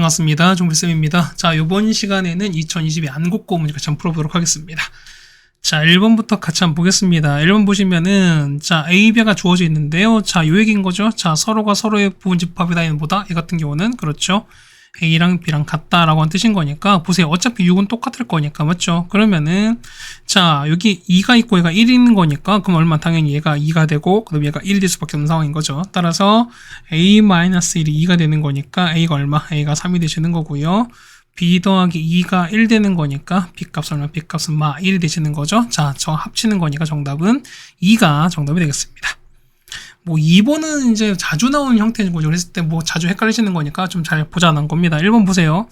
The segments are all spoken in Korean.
반갑습니다. 종필쌤입니다. 자, 이번 시간에는 2022 안국고 문제 같이 한번 풀어보도록 하겠습니다. 자, 1번부터 같이 한번 보겠습니다. 1번 보시면은, 자, A, B가 주어져 있는데요. 자, 요 얘기인 거죠. 자, 서로가 서로의 부분집합이다, 이는 보다. 이 같은 경우는, 그렇죠. A랑 B랑 같다라고 하는 뜻인 거니까, 보세요. 어차피 6은 똑같을 거니까, 맞죠? 그러면은, 자, 여기 2가 있고 얘가 1이 있는 거니까, 그럼 얼마? 당연히 얘가 2가 되고, 그럼 얘가 1이 될 수밖에 없는 상황인 거죠. 따라서, A-1이 2가 되는 거니까, A가 얼마? A가 3이 되시는 거고요. B 더하기 2가 1 되는 거니까, B 값은 얼마? B 값은 1이 되시는 거죠. 자, 저 합치는 거니까 정답은 2가 정답이 되겠습니다. 뭐 2번은 이제 자주 나오는 형태인 거죠. 그랬을 때 뭐 자주 헷갈리시는 거니까 좀 잘 보자는 겁니다. 1번 보세요.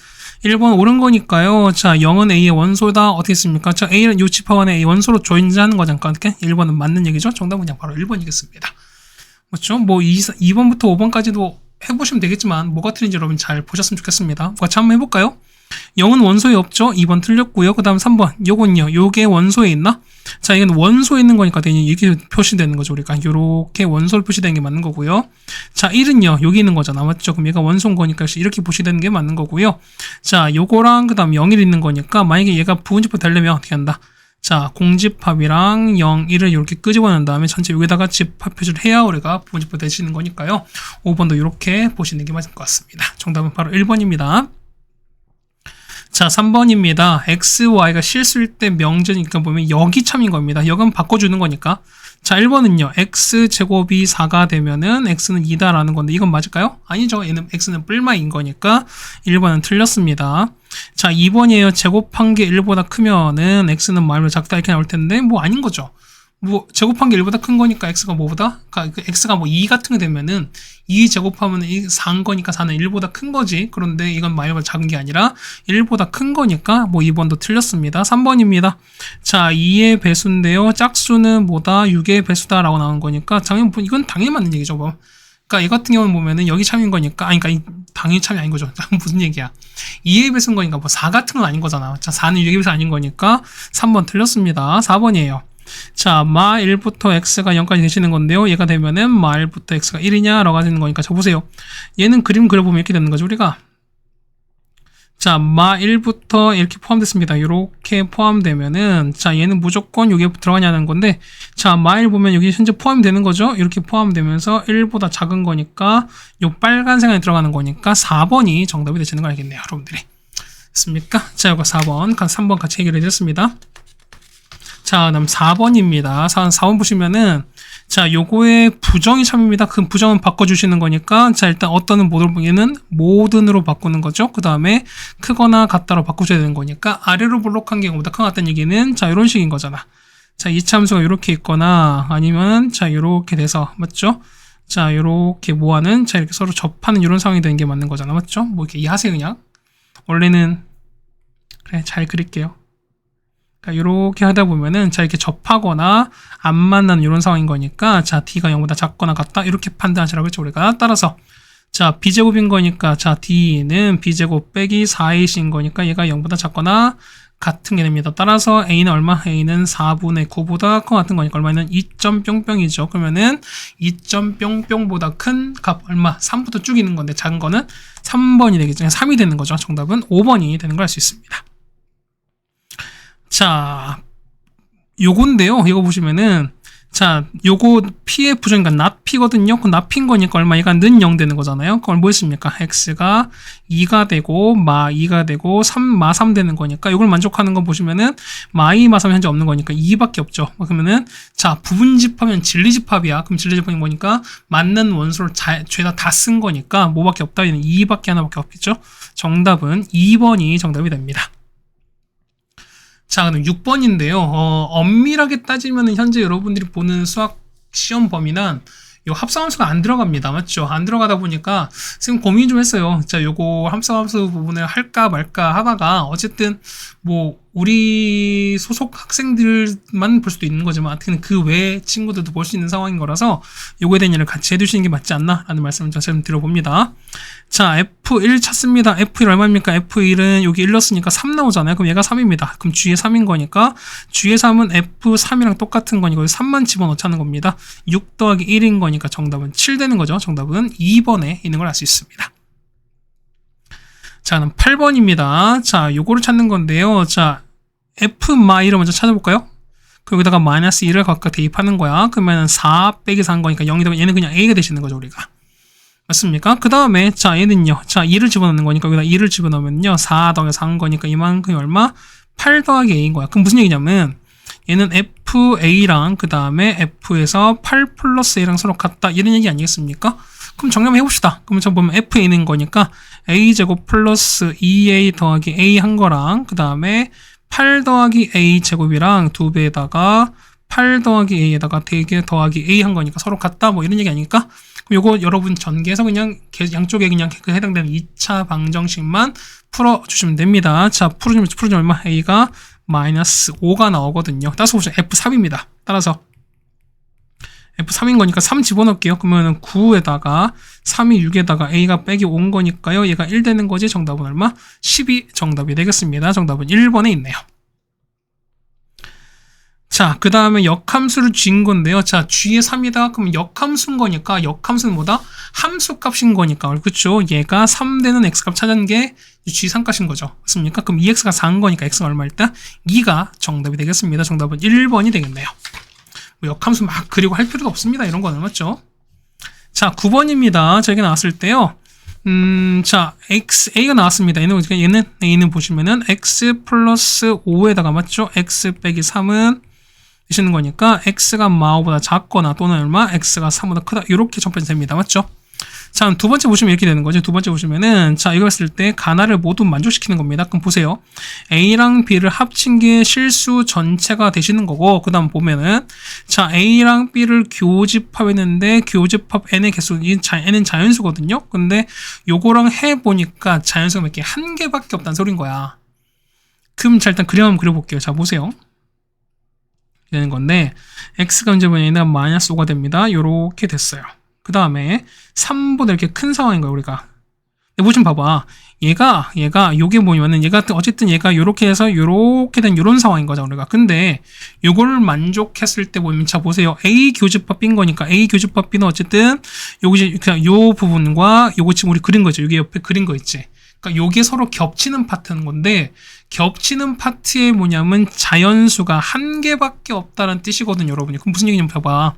1번 옳은 거니까요. 자, 0은 A의 원소다. 어떻게 했습니까? 자, A는 요 집합 안에 A 원소로 조인하는 거잖아요. 이렇게 1번은 맞는 얘기죠. 정답은 그냥 바로 1번이겠습니다. 맞죠? 뭐 2번부터 5번까지도 해보시면 되겠지만 뭐가 틀린지 여러분 잘 보셨으면 좋겠습니다. 같이 한번 해볼까요? 0은 원소에 없죠? 2번 틀렸고요. 그 다음 3번. 요건요. 요게 원소에 있나? 자, 이건 원소에 있는 거니까 이렇게 표시되는 거죠. 우리가 요렇게 원소를 표시되는 게 맞는 거고요. 자, 1은요. 여기 있는 거잖아. 맞죠? 그럼 얘가 원소인 거니까 이렇게 표시되는 게 맞는 거고요. 자, 요거랑 그 다음 0, 1 있는 거니까 만약에 얘가 부분집합 되려면 어떻게 한다? 자, 공집합이랑 0, 1을 이렇게 끄집어낸 다음에 전체 여기다가 집합 표시를 해야 우리가 부분집합 되시는 거니까요. 5번도 이렇게 보시는 게 맞을 것 같습니다. 정답은 바로 1번입니다. 자, 3번입니다. X, Y가 실수일 때 명제니까 보면 여기 참인 겁니다. 여기는 바꿔주는 거니까. 자, 1번은요. X제곱이 4가 되면은 X는 2다라는 건데 이건 맞을까요? 아니죠. 얘는 X는 뿔마인 거니까 1번은 틀렸습니다. 자, 2번이에요. 제곱한 게 1보다 크면은 X는 말로 작다 이렇게 나올 텐데 뭐 아닌 거죠. 뭐 제곱한 게 1보다 큰 거니까 X가 뭐보다? 그러니까 X가 뭐 2 같은 게 되면은 2 제곱하면 4인 거니까 4는 1보다 큰 거지. 그런데 이건 말보다 작은 게 아니라 1보다 큰 거니까 뭐 2번도 틀렸습니다. 3번입니다. 자, 2의 배수인데요. 짝수는 뭐다? 6의 배수다라고 나온 거니까 당연히 이건 당연히 맞는 얘기죠. 뭐. 그러니까 이 같은 경우는 보면은 여기 참인 거니까 그러니까 당연히 참이 아닌 거죠. 무슨 얘기야? 2의 배수인 거니까 뭐 4 같은 건 아닌 거잖아. 자, 4는 6의 배수 아닌 거니까 3번 틀렸습니다. 4번이에요. 자, 마 1부터 x가 0까지 되시는 건데요. 얘가 되면은 마 1부터 x가 1이냐? 라고 하시는 거니까. 자, 보세요. 얘는 그림 그려보면 이렇게 되는 거죠, 우리가. 자, 마 1부터 이렇게 포함됐습니다. 이렇게 포함되면은, 자, 얘는 무조건 여기에 들어가냐는 건데, 자, 마 1 보면 여기 현재 포함이 되는 거죠? 이렇게 포함되면서 1보다 작은 거니까, 요 빨간색 안에 들어가는 거니까 4번이 정답이 되시는 걸 알겠네요, 여러분들이. 됐습니까? 자, 이거 4번, 3번 같이 해결해 드렸습니다. 자, 그다음 4번입니다. 4번 보시면은, 자, 요거의 부정이 참입니다. 그 부정은 바꿔주시는 거니까, 자, 일단 어떤은 얘는 모든으로 바꾸는 거죠. 그 다음에 크거나 같다로 바꾸셔야 되는 거니까, 아래로 블록한 게 이거보다 큰 것 같다는 얘기는, 자, 이런 식인 거잖아. 자, 이 참수가 이렇게 있거나, 아니면, 자, 이렇게 돼서, 맞죠? 자, 이렇게 모아는, 자, 이렇게 서로 접하는 이런 상황이 되는 게 맞는 거잖아. 맞죠? 뭐 이렇게 이해하세요, 그냥. 원래는, 그래, 잘 그릴게요. 그러니까 이렇게 하다 보면은 자 이렇게 접하거나 안 만나는 이런 상황인 거니까 자 D가 0보다 작거나 같다 이렇게 판단하시라고 했죠 우리가. 따라서 자 B제곱인 거니까 자 D는 B제곱 빼기 4A인 거니까 얘가 0보다 작거나 같은 게 됩니다. 따라서 A는 얼마? A는 4분의 9보다 큰 같은 거니까 얼마는 2.뿅뿅이죠. 그러면은 2.뿅뿅보다 큰 값 얼마? 3부터 쭉 있는 건데 작은 거는 3번이 되겠죠. 3이 되는 거죠. 정답은 5번이 되는 걸 알 수 있습니다. 자, 요건데요. 이거 보시면은, 자, 요거 P의 부정이니까 not P거든요. 그 not P인 거니까 얼마? 얘가 는 0 되는 거잖아요. 그럼 뭐 했습니까? X가 2가 되고, 마 2가 되고, 마 3 되는 거니까, 이걸 만족하는 거 보시면은, 마 2, 마 3이 현재 없는 거니까 2밖에 없죠. 그러면은, 자, 부분집합이면 진리집합이야. 그럼 진리집합이 뭐니까? 맞는 원소를 죄다 다 쓴 거니까, 뭐밖에 없다? 얘는 2밖에 하나밖에 없겠죠? 정답은 2번이 정답이 됩니다. 자, 그럼 6번인데요. 엄밀하게 따지면 현재 여러분들이 보는 수학 시험 범위는 요 합성함수가 안 들어갑니다. 맞죠? 안 들어가다 보니까 지금 고민 좀 했어요. 자, 요거 합성함수 부분을 할까 말까 하다가 어쨌든 뭐 우리 소속 학생들만 볼 수도 있는 거지만 어떻게든 그 외 친구들도 볼 수 있는 상황인 거라서 요거에 대한 일을 같이 해두시는 게 맞지 않나 라는 말씀을 좀 들어봅니다. 자, F1 찾습니다. F1 얼마입니까? F1은 여기 1 넣었으니까 3 나오잖아요. 그럼 얘가 3입니다. 그럼 G의 3인 거니까 G의 3은 F3이랑 똑같은 거니까 3만 집어넣자는 겁니다. 6 더하기 1인 거니까 정답은 7 되는 거죠. 정답은 2번에 있는 걸 알 수 있습니다. 자, 8번입니다. 자, 요거를 찾는 건데요. 자, F마이를 먼저 찾아볼까요? 여기다가 마이너스 1을 각각 대입하는 거야. 그러면 4 빼기 4한 거니까 0이 되면 얘는 그냥 A가 되시는 거죠, 우리가. 맞습니까? 그 다음에, 자, 얘는요. 자, 2를 집어넣는 거니까 여기다 2를 집어넣으면요. 4 더하기 4한 거니까 이만큼이 얼마? 8 더하기 A인 거야. 그럼 무슨 얘기냐면, 얘는 FA랑 그 다음에 F에서 8 플러스 A랑 서로 같다. 이런 얘기 아니겠습니까? 그럼 정리한번 해봅시다. 그러면 저 보면 FA는 거니까 A제곱 플러스 2A 더하기 A 한 거랑 그 다음에 8 더하기 A 제곱이랑 2배에다가 8 더하기 A에다가 4개 더하기 A 한 거니까 서로 같다. 뭐 이런 얘기 아닙니까? 그럼 요거 여러분 전개해서 그냥 양쪽에 그냥 그 해당되는 2차 방정식만 풀어주시면 됩니다. 자, 풀어주면 얼마? A가 마이너스 5가 나오거든요. 따라서 보시면 F3입니다. 따라서 F3인 거니까 3 집어넣을게요. 그러면 9에다가 3이 6에다가 A가 빼기 5인 거니까요. 얘가 1 되는 거지. 정답은 얼마? 12 정답이 되겠습니다. 정답은 1번에 있네요. 자, 그 다음에 역함수를 쥔 건데요. 자, G의 3이다. 그럼 역함수인 거니까 역함수는 뭐다? 함수 값인 거니까. 그렇죠? 얘가 3 되는 X값 찾은 게 G3 값인 거죠. 맞습니까? 그럼 2X가 4인 거니까 X가 얼마일 때? 2가 정답이 되겠습니다. 정답은 1번이 되겠네요. 뭐 역함수 막 그리고 할 필요도 없습니다. 이런 거는 맞죠? 자, 9번입니다. 자, 여기 나왔을 때요. 자, A가 나왔습니다. 얘는 A는 보시면은 X 플러스 5에다가 맞죠? X 빼기 3은 되시는 거니까 X가 마오보다 작거나 또는 얼마? X가 3보다 크다. 이렇게 접근이 됩니다. 맞죠? 자, 두 번째 보시면 이렇게 되는 거죠. 두 번째 보시면은, 자, 이거 했을 때 가나를 모두 만족시키는 겁니다. 그럼 보세요. A랑 B를 합친 게 실수 전체가 되시는 거고, 그 다음 보면은, 자, A랑 B를 교집합했는데, 교집합 N의 개수, N은 자연수거든요? 근데 요거랑 해보니까 자연수가 몇 개? 한 개밖에 없다는 소린 거야. 그럼 자, 일단 그림 한번 그려볼게요. 자, 보세요. 되는 건데, X가 언제 보냐면 마이너스 5가 됩니다. 요렇게 됐어요. 그 다음에 3보다 이렇게 큰 상황인 거야, 우리가. 근데 뭐 좀 봐봐. 얘가 요게 뭐냐면은 어쨌든 얘가 요렇게 해서 요렇게 된 요런 상황인 거죠, 우리가. 근데 요거를 만족했을 때 보면, 자, 보세요. A 교집합 B인 거니까 A 교집합 B는 어쨌든 요게 그냥 요 부분과 요거 지금 우리 그린 거죠. 여기 옆에 그린 거 있지. 그러니까 요게 서로 겹치는 파트는 건데, 겹치는 파트에 뭐냐면 자연수가 한 개밖에 없다는 뜻이거든요, 여러분이. 그럼 무슨 얘기냐면 봐봐.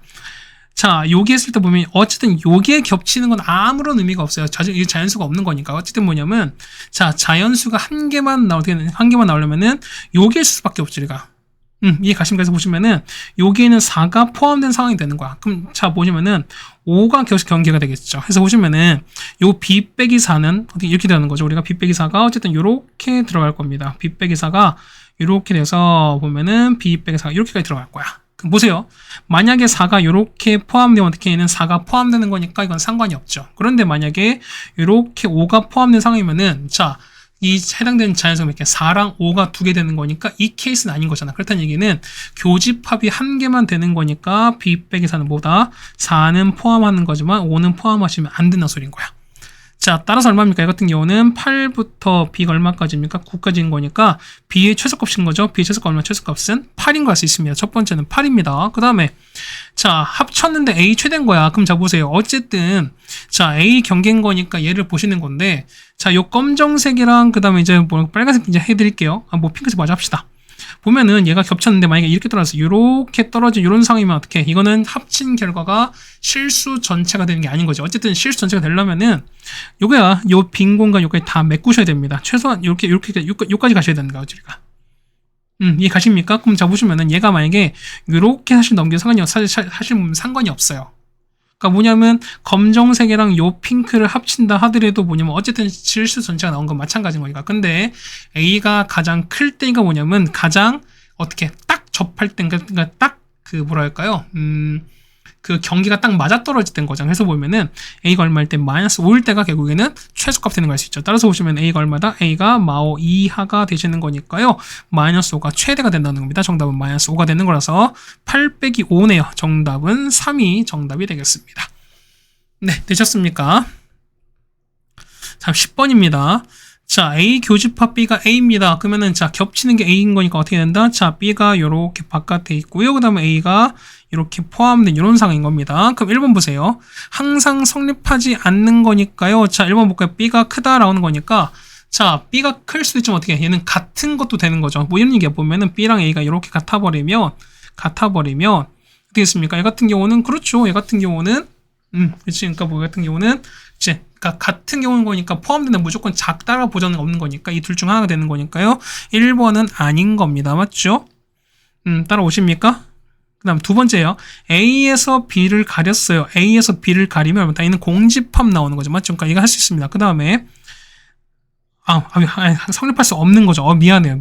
자, 요게 했을 때 보면 어쨌든 요게 겹치는 건 아무런 의미가 없어요. 자연수가 없는 거니까. 어쨌든 뭐냐면, 자, 자연수가 한 개만 나오려면은 요게 수밖에 없지, 우리가. 이해 가십니까? 해서 보시면은 여기에는 4가 포함된 상황이 되는 거야. 그럼 자, 보시면은 5가 경계가 되겠죠. 그래서 보시면은 요 B 빼기 4는 어떻게 이렇게 되는 거죠. 우리가 B 빼기 4가 어쨌든 요렇게 들어갈 겁니다. B 빼기 4가 요렇게 돼서 보면은 B 빼기 4가 이렇게까지 들어갈 거야. 그럼 보세요. 만약에 4가 요렇게 포함되면 어떻게 얘는 4가 포함되는 거니까 이건 상관이 없죠. 그런데 만약에 요렇게 5가 포함된 상황이면은, 자, 이 해당되는 자연수가 몇 개? 4랑 5가 2개 되는 거니까 이 케이스는 아닌 거잖아. 그렇다는 얘기는 교집합이 한 개만 되는 거니까 B 빼기 4는 뭐다? 4는 포함하는 거지만 5는 포함하시면 안 된다는 소리인 거야. 자, 따라서 얼마입니까? 이 같은 경우는 8부터 B가 얼마까지입니까? 9까지인 거니까 B의 최소값인 거죠. B의 최소값 얼마? 최소값은 8인 거 알 수 있습니다. 첫 번째는 8입니다. 그 다음에 자, 합쳤는데 A 최대인 거야. 그럼 자, 보세요. 어쨌든 자, A 경계인 거니까 얘를 보시는 건데, 자, 요 검정색이랑 그 다음에 이제 뭐 빨간색 이제 해드릴게요. 뭐 핑크색 마저 합시다. 보면은 얘가 겹쳤는데 만약에 이렇게 떨어져서 이렇게 떨어진 이런 상황이면 어떻게? 이거는 합친 결과가 실수 전체가 되는 게 아닌 거죠. 어쨌든 실수 전체가 되려면은 요거야, 요 빈 공간 요까지 다 메꾸셔야 됩니다. 최소한 요렇게 요까지 가셔야 되는 거죠, 우리가. 이해 가십니까? 그럼 자, 보시면은 얘가 만약에 요렇게 사실 넘겨서 사실 상관이 없어요. 그러니까 뭐냐면 검정색이랑 요 핑크를 합친다 하더라도 뭐냐면 어쨌든 실수 전체가 나온 건 마찬가지인 거니까. 근데 A가 가장 클 때가 뭐냐면 가장 어떻게 딱 접할 때, 그러니까 딱 그 뭐랄까요? 그 경기가 딱 맞아떨어질 땐 거잖아요. 그래서 보면은 A가 얼마일 때 마이너스 5일 때가 결국에는 최소값 되는 걸 알 수 있죠. 따라서 보시면 A가 얼마다? A가 마오 2하가 되시는 거니까요. 마이너스 5가 최대가 된다는 겁니다. 정답은 마이너스 5가 되는 거라서 8 빼기 5네요. 정답은 3이 정답이 되겠습니다. 네, 되셨습니까? 자, 10번입니다. 자, A 교집합 B가 A입니다. 그러면은 자, 겹치는 게 A인 거니까 어떻게 된다? 자, B가 요렇게 바깥에 있고요. 그 다음에 A가 이렇게 포함된 이런 상황인 겁니다. 그럼 1번 보세요. 항상 성립하지 않는 거니까요. 자, 1번 볼까요? B가 크다 나오는 거니까, 자, B가 클 수도 있지만 어떻게 얘는 같은 것도 되는 거죠. 뭐 이런 얘기야. 보면은 B랑 A가 이렇게 같아버리면 어떻게 됐습니까? 얘 같은 경우는 그렇죠. 얘 같은 경우는 그렇지. 그러니까 뭐 같은 경우는 이제 그러니까 같은 경우인 거니까 포함되는 무조건 작다라 보장은 없는 거니까 이 둘 중 하나가 되는 거니까요. 1번은 아닌 겁니다. 맞죠? 따라오십니까? 그 다음 두 번째요. A에서 B를 가렸어요. A에서 B를 가리면 당연히 공집합 나오는 거죠. 맞죠? 그러니까 이거 할 수 있습니다. 그 다음에 성립할 수 없는 거죠. 미안해요.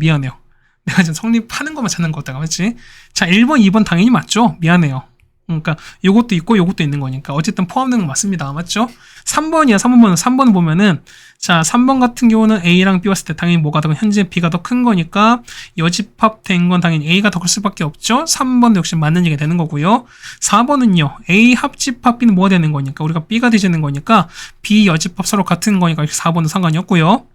내가 지금 성립하는 것만 찾는 것 같다가, 맞지? 자, 1번, 2번 당연히 맞죠? 미안해요. 그러니까 요것도 있고 요것도 있는 거니까 어쨌든 포함되는 건 맞습니다. 맞죠? 3번이야. 3번 보면은 자, 3번 같은 경우는 A랑 B 왔을 때 당연히 뭐가 더 현재 B가 더 큰 거니까 여집합된 건 당연히 A가 더 클 수밖에 없죠. 3번도 역시 맞는 얘기가 되는 거고요. 4번은요. A 합집합 B는 뭐가 되는 거니까 우리가 B가 되시는 거니까 B 여집합 서로 같은 거니까 4번은 상관이 없고요.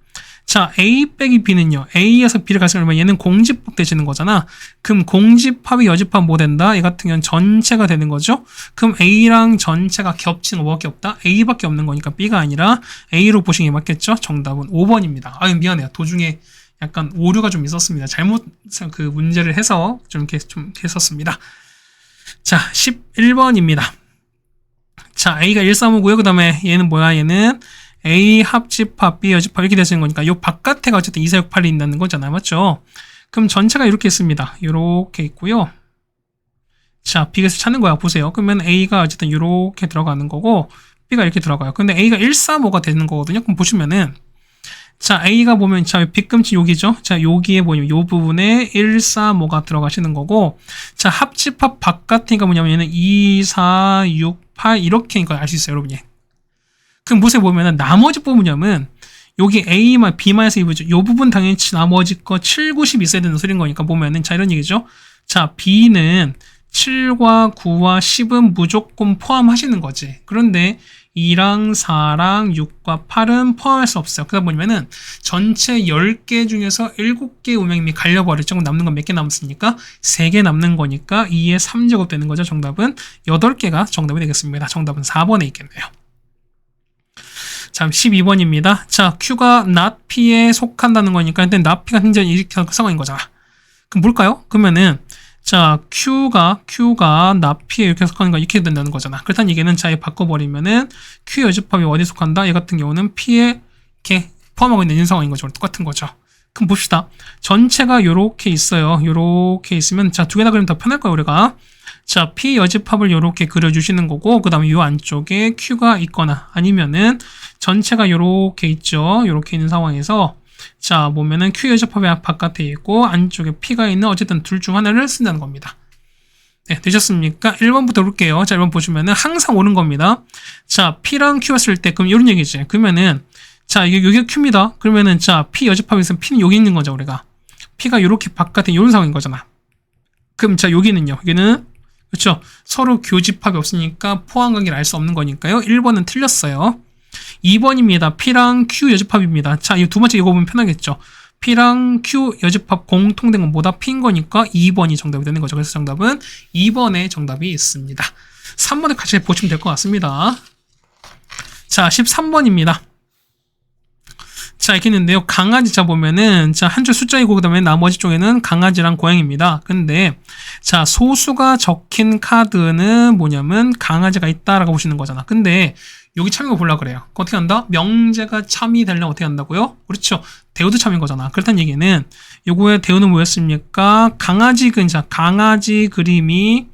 자, A 빼기 B는요. A에서 B를 가시면 얘는 공집합 되시는 거잖아. 그럼 공집합이 여집합 뭐 된다? 얘 같은 경우는 전체가 되는 거죠. 그럼 A랑 전체가 겹치는 거 뭐밖에 없다? A밖에 없는 거니까 B가 아니라 A로 보시는 게 맞겠죠? 정답은 5번입니다. 미안해요. 도중에 약간 오류가 좀 있었습니다. 잘못 그 문제를 해서 좀 이렇게 했었습니다. 자, 11번입니다. 자, A가 1, 3, 5고요. 그 다음에 얘는 뭐야? 얘는 A 합집합, B 여집합 이렇게 되시는 거니까 요 바깥에가 어쨌든 2, 4, 6, 8이 있다는 거잖아요. 맞죠? 그럼 전체가 이렇게 있습니다. 이렇게 있고요. 자, B에서 찾는 거야. 보세요. 그러면 A가 어쨌든 이렇게 들어가는 거고 B가 이렇게 들어가요. 근데 A가 1, 4, 5가 되는 거거든요. 그럼 보시면은 자, A가 보면 자, 빗금치 여기죠. 자, 여기에 보면 요 부분에 1, 4, 5가 들어가시는 거고 자, 합집합 바깥이니까 뭐냐면 얘는 2, 4, 6, 8 이렇게니까 알 수 있어요, 여러분이. 그럼 보세요. 보면은 나머지 부분이면 여기 A만 B-2죠. 이 부분 당연히 나머지 거 7, 90 있어야 되는 소리인 거니까 보면은 자 이런 얘기죠. 자 B는 7과 9와 10은 무조건 포함하시는 거지. 그런데 2랑 4랑 6과 8은 포함할 수 없어요. 그러다 보면은 전체 10개 중에서 7개 운명이 갈려버렸죠. 남는 건 몇 개 남았습니까? 3개 남는 거니까 2의 3제곱 되는 거죠. 정답은 8개가 정답이 되겠습니다. 정답은 4번에 있겠네요. 자, 12번입니다. 자, Q가 not P에 속한다는 거니까 일단 not P가 현재 이렇게 상황인 거잖아. 그럼 뭘까요? 그러면은 자, Q가 not P에 이렇게 속하는 거 이렇게 된다는 거잖아. 그렇다는 얘기는 자, 바꿔버리면은 Q 여집합이 어디에 속한다? 얘 같은 경우는 P에 이렇게 포함하고 있는 상황인 거죠. 똑같은 거죠. 그럼 봅시다. 전체가 요렇게 있어요. 요렇게 있으면 자, 두 개 다 그리면 더 편할 거예요, 우리가. 자, P 여집합을 요렇게 그려주시는 거고 그 다음에 요 안쪽에 Q가 있거나 아니면은 전체가 요렇게 있죠. 요렇게 있는 상황에서 자, 보면은 Q 여집합이 바깥에 있고 안쪽에 P가 있는 어쨌든 둘 중 하나를 쓴다는 겁니다. 네, 되셨습니까? 1번부터 볼게요. 자, 1번 보시면은 항상 오는 겁니다. 자, P랑 Q가 쓸 때 그럼 이런 얘기지. 그러면은 자, 이게 Q입니다. 그러면은 자, P 여집합이 있으면 P는 여기 있는 거죠, 우리가. P가 요렇게 바깥에 이런 상황인 거잖아. 그럼 자, 여기는요. 여기는 그렇죠. 서로 교집합이 없으니까 포함관계를 알 수 없는 거니까요. 1번은 틀렸어요. 2번입니다. P랑 Q 여집합입니다. 자, 이 두 번째 이거 보면 편하겠죠. P랑 Q 여집합 공통된 건 뭐다? P인 거니까 2번이 정답이 되는 거죠. 그래서 정답은 2번에 정답이 있습니다. 3번을 같이 보시면 될 것 같습니다. 자, 13번입니다. 자, 이렇게 있는데요. 강아지 자 보면은 자, 한 줄 숫자이고 그다음에 나머지 쪽에는 강아지랑 고양이입니다. 근데 자, 소수가 적힌 카드는 뭐냐면 강아지가 있다라고 보시는 거잖아. 근데 여기 참여가 보려고 그래요. 어떻게 한다? 명제가 참이 되려면 어떻게 한다고요? 그렇죠. 대우도 참인 거잖아. 그렇다는 얘기는 요거의 대우는 뭐였습니까? 강아지 그림이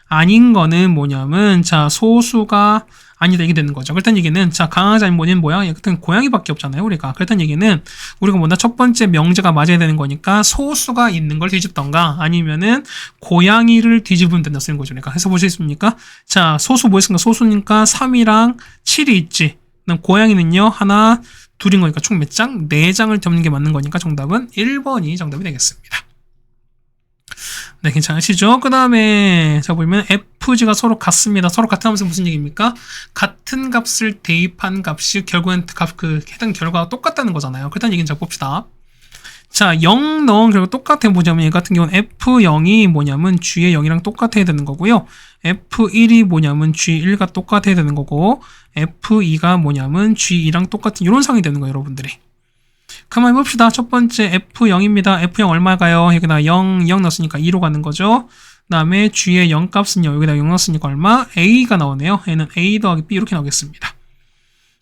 아닌 거는 뭐냐면 자, 소수가 아니다 이게 되는 거죠. 그렇다는 얘기는 자, 강아지 아니면 뭐냐? 얘는 고양이밖에 없잖아요, 우리가. 그렇다는 얘기는 우리가 뭐냐? 첫 번째 명제가 맞아야 되는 거니까 소수가 있는 걸 뒤집던가 아니면은 고양이를 뒤집으면 된다 쓰는 거죠. 그러니까 해서 보시겠습니까? 자, 소수 뭐였습니까? 소수니까 3이랑 7이 있지. 고양이는요, 하나, 둘인 거니까 총 몇 장? 4장을 접는 게 맞는 거니까 정답은 1번이 정답이 되겠습니다. 네, 괜찮으시죠? 그 다음에 자 보면 FG가 서로 같습니다. 서로 같다면서 무슨 얘기입니까? 같은 값을 대입한 값이 결국엔 해당 결과가 똑같다는 거잖아요. 그렇다는 얘기는 자 봅시다. 자, 0 넣은 결과 똑같아 보자면 얘 같은 경우는 F0이 뭐냐면 G의 0이랑 똑같아야 되는 거고요. F1이 뭐냐면 G1과 똑같아야 되는 거고 F2가 뭐냐면 G2랑 똑같은 이런 상황이 되는 거예요, 여러분들이. 그만 해봅시다. 첫 번째 F0입니다. F0 얼마가요? 여기다 0 넣었으니까 2로 가는 거죠. 그 다음에 G의 0 값은요. 여기다 0 넣었으니까 얼마? A가 나오네요. 얘는 A 더하기 B 이렇게 나오겠습니다.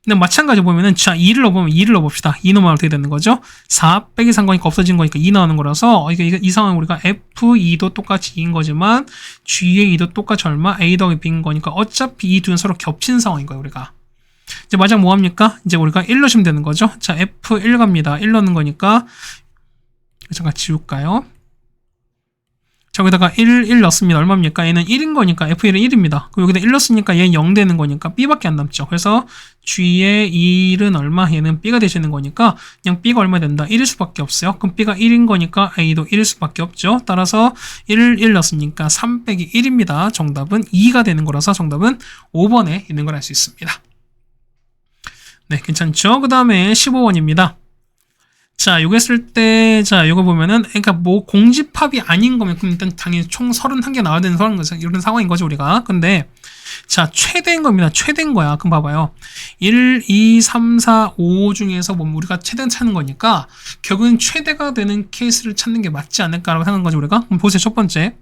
근데 마찬가지로 보면은 자 2를 넣어보면 2를 넣어봅시다. 2 넣으면 어떻게 되는 거죠? 4 빼기 3 거니까 없어진 거니까 2 나오는 거라서 이 상황 우리가 F2도 똑같이 2인 거지만 G의 2도 똑같이 얼마? A 더하기 B인 거니까 어차피 이 둘은 서로 겹친 상황인 거예요. 우리가 이제 마지막 뭐 합니까? 이제 우리가 1 넣으시면 되는 거죠. 자 F1 갑니다. 1 넣는 거니까 잠깐 지울까요? 저기다가 1 넣습니다. 얼마입니까? 얘는 1인 거니까 F1은 1입니다. 그럼 여기다 1 넣었으니까 얘는 0 되는 거니까 B밖에 안 남죠. 그래서 G의 1은 얼마? 얘는 B가 되시는 거니까 그냥 B가 얼마 된다? 1일 수밖에 없어요. 그럼 B가 1인 거니까 A도 1일 수밖에 없죠. 따라서 1 넣었으니까 3 빼기 1입니다. 정답은 2가 되는 거라서 정답은 5번에 있는 걸 알 수 있습니다. 네, 괜찮죠? 그 다음에 15번입니다. 자, 요거 했을 때, 자, 요거 보면은, 그러니까 뭐 공집합이 아닌 거면, 그럼 일단 당연히 총 31개 나와야 되는 이런 상황인 거죠, 우리가. 근데, 자, 최대인 겁니다. 최대인 거야. 그럼 봐봐요. 1, 2, 3, 4, 5 중에서 뭐 우리가 최대는 찾는 거니까, 결국엔 최대가 되는 케이스를 찾는 게 맞지 않을까라고 하는 거죠, 우리가. 그럼 보세요, 첫 번째.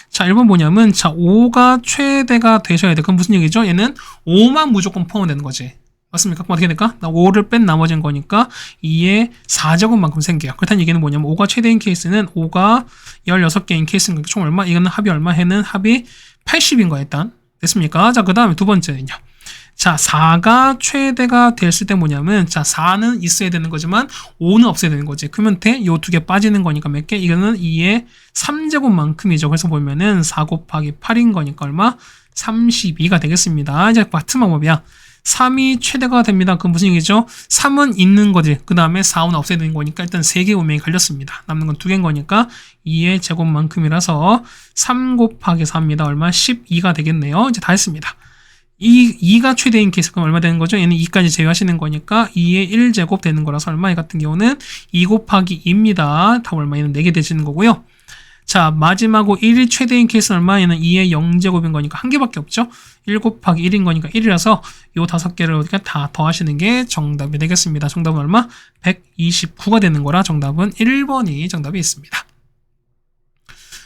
자, 1번 뭐냐면, 자, 5가 최대가 되셔야 돼. 그럼 무슨 얘기죠? 얘는 5만 무조건 포함되는 거지. 맞습니까? 그럼 어떻게 될까? 5를 뺀 나머지인 거니까 2의 4제곱만큼 생겨요. 그렇다는 얘기는 뭐냐면 5가 최대인 케이스는 5가 16개인 케이스는 총 얼마? 이거는 합이 얼마? 해는 합이 80인 거야 일단. 됐습니까? 자, 그 다음에 두 번째는요. 자, 4가 최대가 됐을 때 뭐냐면 자, 4는 있어야 되는 거지만 5는 없어야 되는 거지. 그러면 돼? 요 두 개 빠지는 거니까 몇 개? 이거는 2의 3제곱만큼이죠. 그래서 보면은 4 곱하기 8인 거니까 얼마? 32가 되겠습니다. 이제 같은 방법이야. 3이 최대가 됩니다. 그건 무슨 얘기죠? 3은 있는 거지. 그 다음에 4, 5는 없애야 되는 거니까 일단 3개 운명이 갈렸습니다. 남는 건 2개인 거니까 2의 제곱만큼이라서 3 곱하기 4입니다. 얼마? 12가 되겠네요. 이제 다 했습니다. 2가 최대인 케이스 그럼 얼마 되는 거죠? 얘는 2까지 제외하시는 거니까 2의 1제곱 되는 거라서 얼마? 이 같은 경우는 2 곱하기 2입니다. 답 얼마? 얘는 4개 되시는 거고요. 자, 마지막으로 1이 최대인 케이스는 얼마? 얘는 2의 0제곱인 거니까 한 개밖에 없죠? 1 곱하기 1인 거니까 1이라서 요 5개를 어떻게 다 더하시는 게 정답이 되겠습니다. 정답은 얼마? 129가 되는 거라 정답은 1번이 정답이 있습니다.